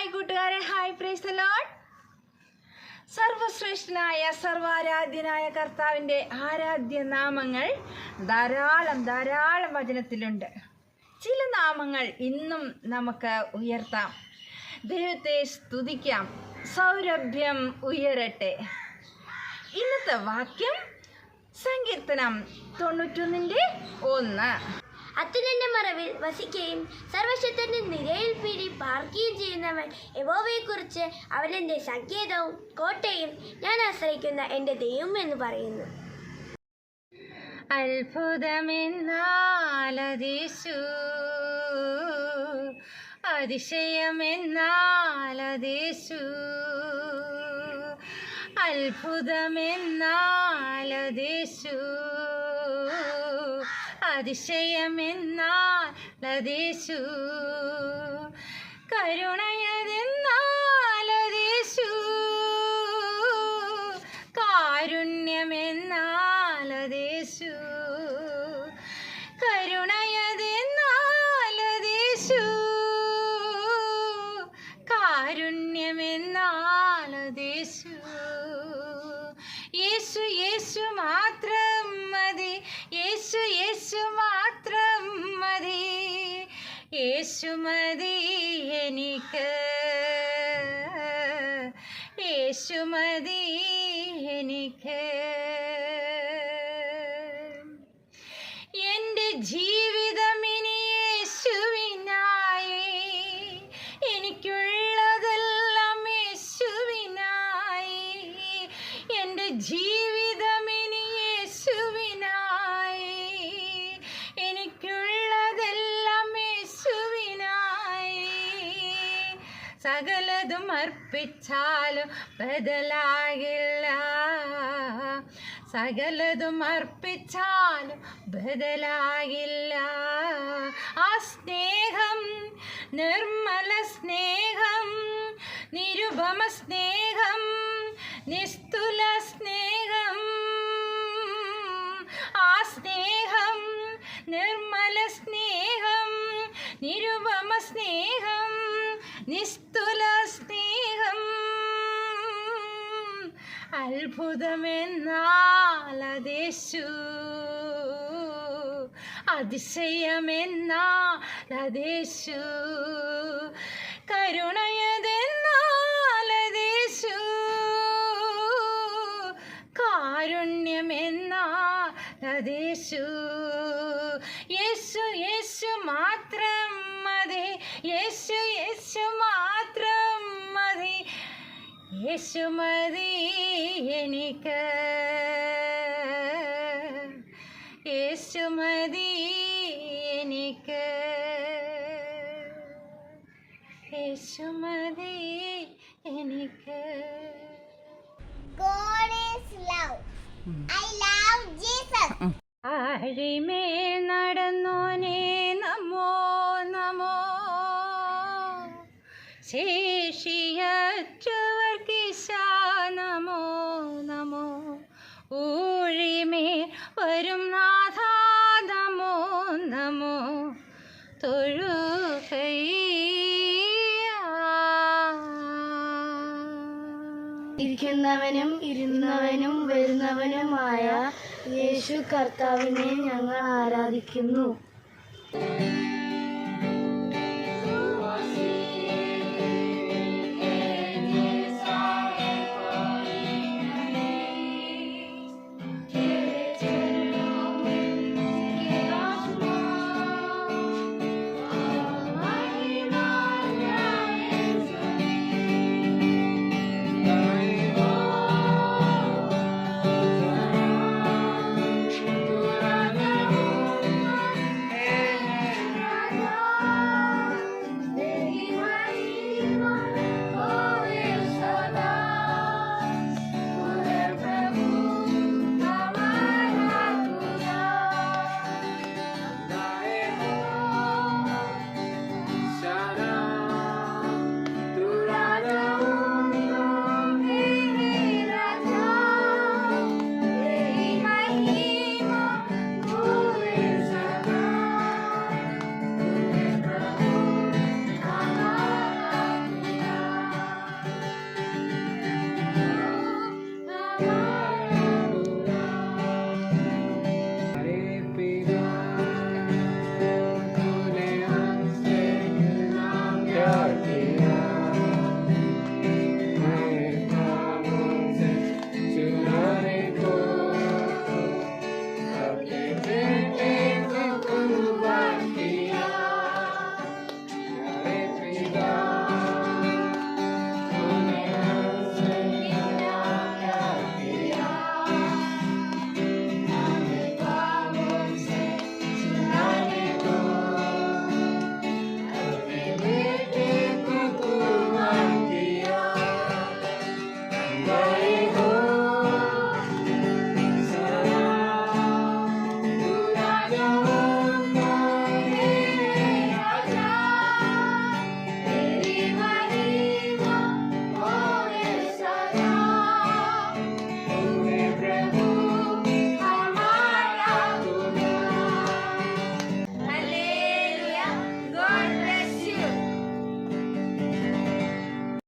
Hi കൂട്ടുകാരെ, hi, praise the Lord. സർവശ്രേഷ്ഠനായ സർവാരാധ്യനായ കർത്താവിൻ്റെ ആരാധ്യ നാമങ്ങൾ ധാരാളം വചനത്തിലുണ്ട്. ചില നാമങ്ങൾ ഇന്നും നമുക്ക് ഉയർത്താം. ദൈവത്തെ സ്തുതിക്കാം. സൗരഭ്യം ഉയരട്ടെ. ഇന്നത്തെ വാക്യം സങ്കീർത്തനം 91:1. അത്യുന്നതന്റെ മറവിൽ വസിക്കുകയും സർവശക്തന്റെ നിരയിൽ പീടി പാർക്കുകയും ചെയ്യുന്നവൻ യഹോവയെക്കുറിച്ച് അവനെന്റെ സങ്കേതവും കോട്ടയും ഞാൻ ആശ്രയിക്കുന്ന എൻ്റെ ദൈവം എന്ന് പറയുന്നു. അത്ഭുതമെന്നാലതീശു, അതിശയമെന്നാലതീശു, അത്ഭുതമെന്നാലതീശു, അതിശയമെന്നാലതീശു, കരുണയതെന്നാലതീശു, കാരുണ്യമെന്നാലതീശു, കരുണയതെന്നാലതീശു, കാരുണ്യമെന്നാലതീശു. യേശു യേശു മാത്രം മതി, യേശു യേശു മാത്രം മതി, യേശു മതി എനിക്ക്, യേശു മതി എനിക്ക്. എൻ്റെ ജീവിതം ഇനി യേശുവിനായി, എനിക്കുള്ളതെല്ലാം യേശുവിനായി. എൻ്റെ ജീവിതം ഇനി യേശുവിനായി, എനിക്കുള്ളതെല്ലാം യേശുവിനായി. സകലതും അർപ്പിച്ചാലും ബദലാകില്ല, സകലതും അർപ്പിച്ചാലും ബദലാകില്ല. ആ സ്നേഹം, നിർമ്മല സ്നേഹം, നിരുപമ സ്നേഹം, നിസ്തുല സ്നേഹം. ആ സ്നേഹം, നിർമ്മല സ്നേഹം, നിരുപമ സ്നേഹം, നിസ്തുല സ്നേഹം. അത്ഭുതമെന്നാലതീശു, അതിശയമെന്നാലതീശു, കരുണയതെന്നാലതീശു, കാരുണ്യമെന്നാലതീശു. യേശു യേശു മാത്രം മതി, യേശു യേശു മാത്രം മതി, യേശു മതി എനിക്ക്, യേശു മതി എനിക്ക്, യേശു മതി എനിക്ക്. God is love. I love Jesus. ആഴിമേൽ നടന്നോനേ നമോ നമോ, ശേഷിയറ്റവർക്കിശാ നമോ നമോ, ഊഴിമേൽ വരും നാഥാ നമോ നമോ, ഇരിക്കുന്നവനും ഇരുന്നവനും വരുന്നവനുമായ യേശു കർത്താവിനെ ഞങ്ങൾ ആരാധിക്കുന്നു.